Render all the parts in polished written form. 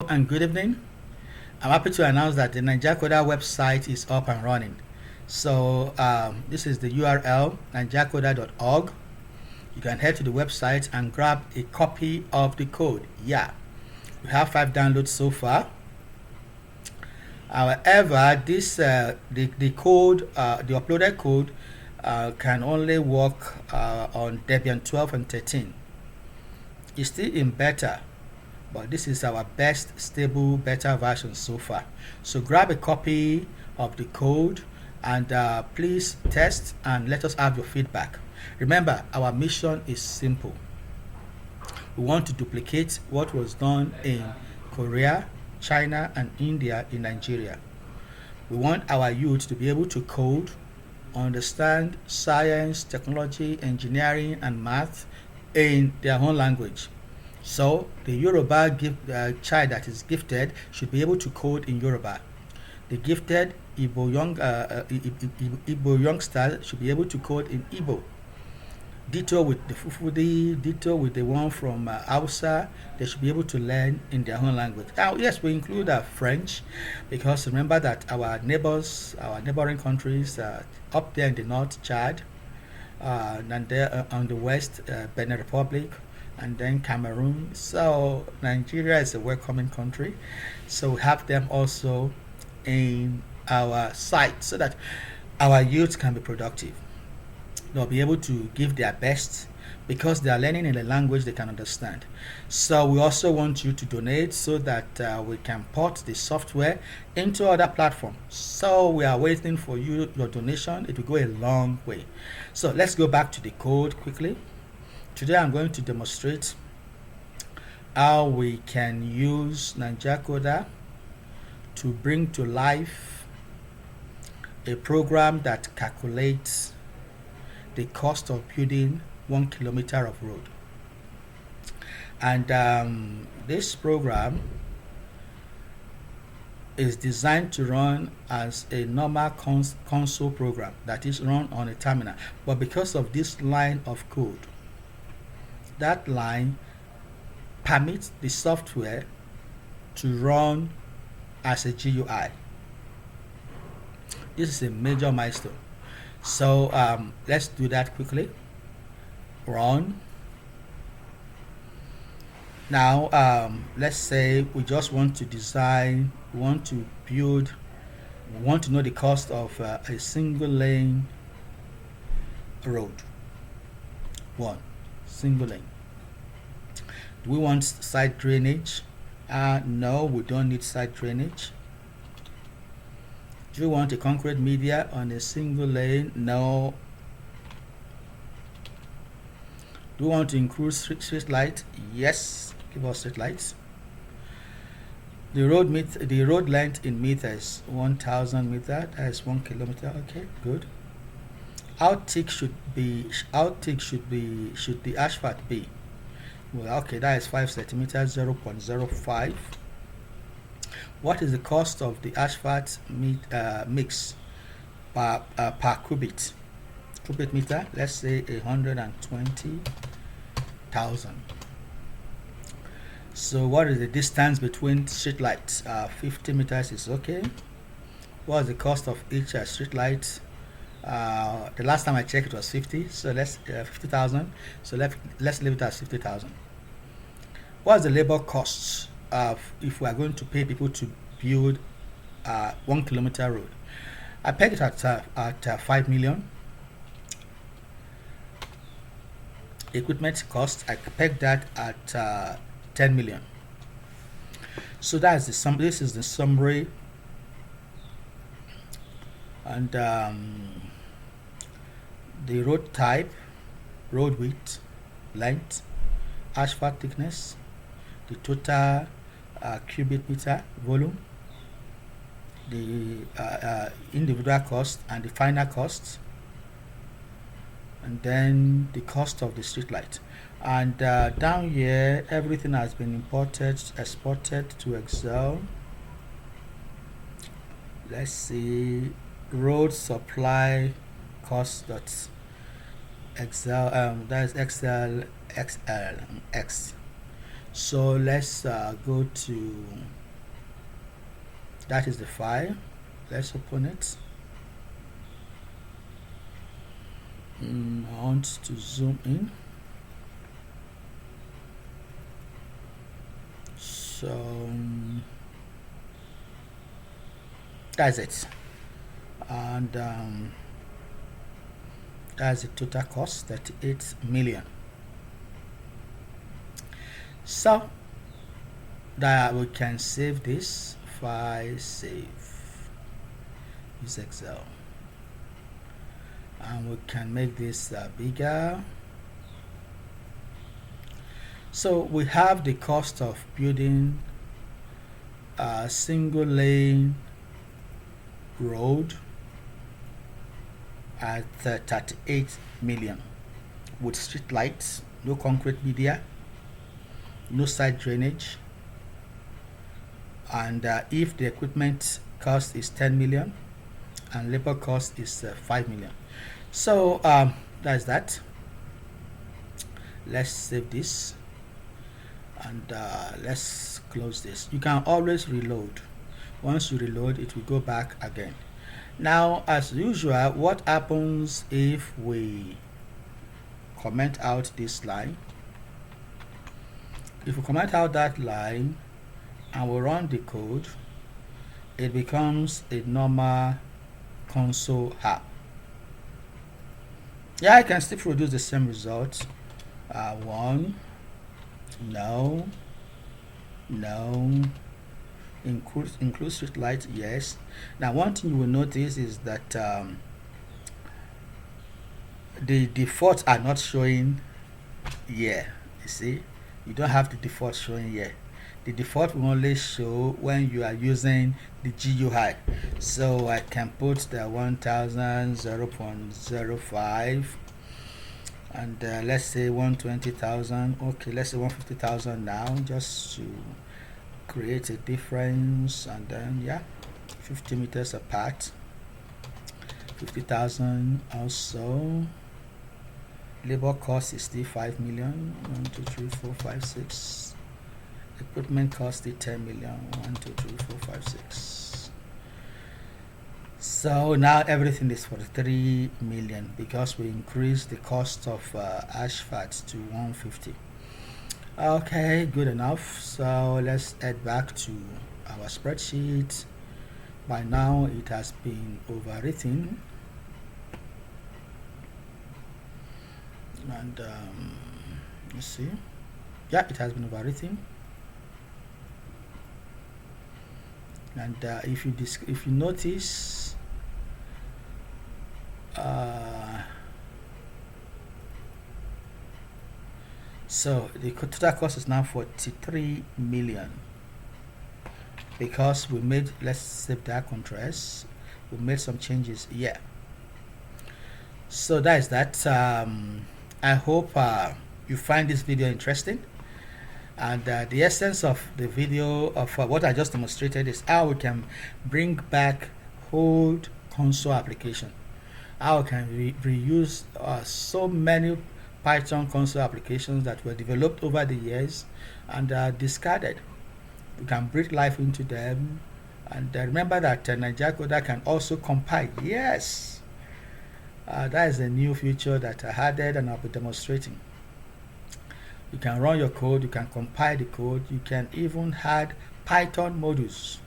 And good evening. I'm happy to announce that the NigerCoder website is up and running. So this is the URL nigercoder.org. You can head to the website and grab a copy of the code. Yeah, we have 5 downloads so far. However, the code, the uploaded code, can only work on Debian 12 and 13. It's still in beta, but this is our best stable beta version so far. So grab a copy of the code and please test and let us have your feedback. Remember, our mission is simple. We want to duplicate what was done in Korea, China, and India in Nigeria. We want our youth to be able to code, understand science, technology, engineering, and math in their own language. So the Yoruba child that is gifted should be able to code in Yoruba. The gifted Igbo youngster should be able to code in Igbo. Ditto with the Fufudi, ditto with the one from Hausa, they should be able to learn in their own language. Now, yes, we include French, because remember that our neighboring countries, up there in the north, Chad, and there on the west, Benin Republic, and then Cameroon. So Nigeria is a welcoming country. So we have them also in our site so that our youth can be productive. They'll be able to give their best because they are learning in a language they can understand. So we also want you to donate so that we can port the software into other platforms. So we are waiting for your donation. It will go a long way. So let's go back to the code quickly. Today I'm going to demonstrate how we can use NigerCoder to bring to life a program that calculates the cost of building 1 kilometer of road. And this program is designed to run as a normal console program, that is run on a terminal. But because of this line of code, that line permits the software to run as a GUI. This is a major milestone. So let's do that quickly. Run. Now let's say we just want to design, we want to build, we want to know the cost of a single lane road. One single lane. Do we want side drainage? No, we don't need side drainage. Do you want a concrete media on a single lane? No. Do you want to include street light? Yes. Give us street lights. The road length in meters, 1,000 meters. That is 1 kilometer. Okay, good. How thick should the asphalt be? Well, okay, that is 5 centimeters, 0.05. What is the cost of the asphalt mix per cubic meter? Let's say 120,000. So what is the distance between street lights? 50 meters is okay. What is the cost of each street light? The last time I checked it was 50, so let's 50,000. So let's leave it at 50,000. What is the labor costs if we are going to pay people to build 1 kilometer road? I pegged it at 5 million. Equipment cost, I pegged that at 10 million. So that's the sum. This is the summary. And the road type, road width, length, asphalt thickness, the total cubic meter volume, the individual cost and the final cost, and then the cost of the street light. And down here everything has been imported, exported to Excel. Let's see, road supply cost dot Excel, that is Excel XL X. So let's go to, that is the file. Let's open it. I want to zoom in. So that's it, and that's the total cost, 38 million. So that we can save this file, save, use Excel, and we can make this bigger. So we have the cost of building a single lane road at 38 million with street lights, no concrete media, no side drainage, and if the equipment cost is 10 million and labor cost is 5 million. So that's that. Let's save this, and let's close this. You can always reload. Once you reload, it will go back again. Now, as usual, what happens if we comment out this line? If we comment out that line and we run the code, it becomes a normal console app. Yeah, I can still produce the same result. One, no, include street light, yes. Now one thing you will notice is that the defaults are not showing here. You see, you don't have the default showing here. The default will only show when you are using the GUI. So I can put the 1000 0.05 and let's say 120,000. Okay, let's say 150,000 now, just to create a difference. And then yeah, 50 meters apart, 50,000. Also labor cost is still 5 million. 1 2 3 4 5 6. Equipment cost is 10 million. 1 2 3 4 5 6. So now everything is for 3 million because we increased the cost of asphalt to 150. Okay, good enough. So let's head back to our spreadsheet. By now it has been overwritten, and let's see. Yeah, it has been overwritten. And if you notice, so the total cost is now 43 million because we made, let's save that contrast, we made some changes here. So that is that. I hope you find this video interesting, and the essence of the video of what I just demonstrated is how we can bring back old console application, how we can reuse so many Python console applications that were developed over the years and discarded. We can breathe life into them. And remember that Nigeria Coder can also compile. Yes, that is a new feature that I added and I'll be demonstrating. You can run your code, you can compile the code, you can even add Python modules.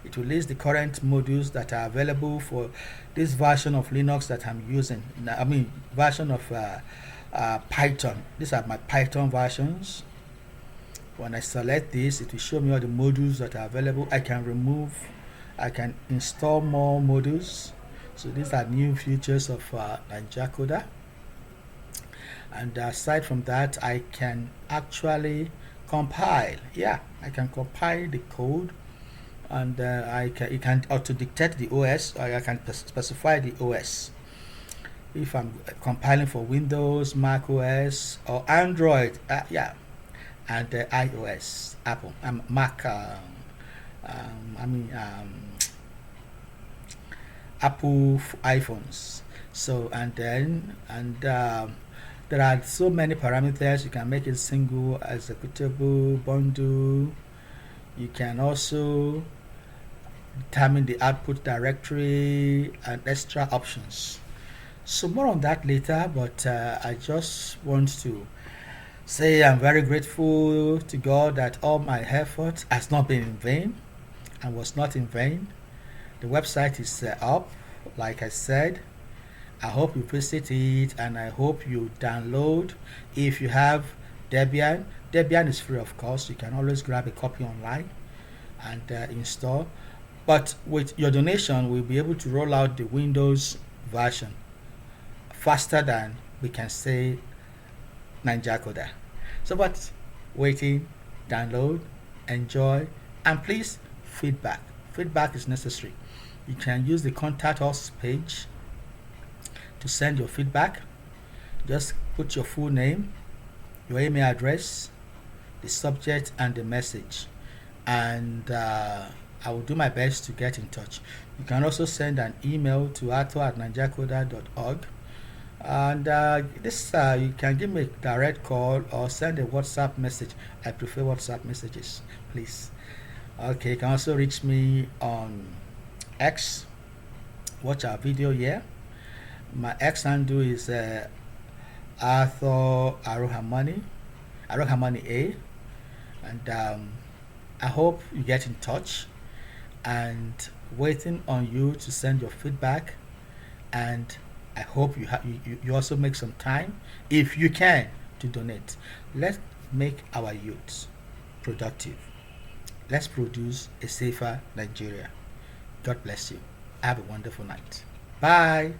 It will list the current modules that are available for this version of Linux that I'm using. I mean, version of Python. These are my Python versions. When I select this, it will show me all the modules that are available. I can remove, I can install more modules. So these are new features of Nigeria Coder. And aside from that, I can actually compile. Yeah, I can compile the code, and it can auto dictate the OS, or I can specify the OS. If I'm compiling for Windows, Mac OS, or Android, yeah, and iOS, Apple, Mac, Apple iPhones. So and There are so many parameters. You can make it single, executable, bundle. You can also determine the output directory and extra options. So more on that later, but I just want to say I'm very grateful to God that all my effort has not been in vain and was not in vain. The website is up, like I said. I hope you visit it and I hope you download. If you have Debian, Debian is free, of course. You can always grab a copy online and install. But with your donation, we'll be able to roll out the Windows version faster than we can say Ninjacoder. So, but waiting, download, enjoy, and please feedback. Feedback is necessary. You can use the contact us page to send your feedback. Just put your full name, your email address, the subject, and the message, and I will do my best to get in touch. You can also send an email to arthur@ninjacoder.org. And this you can give me a direct call or send a WhatsApp message. I prefer WhatsApp messages, please. Okay, you can also reach me on X. Watch our video here. My X handle is Arthur Arohamani A, and I hope you get in touch. And waiting on you to send your feedback, and I hope you also make some time, if you can, to donate. Let's make our youth productive. Let's produce a safer Nigeria. God bless you. Have a wonderful night. Bye.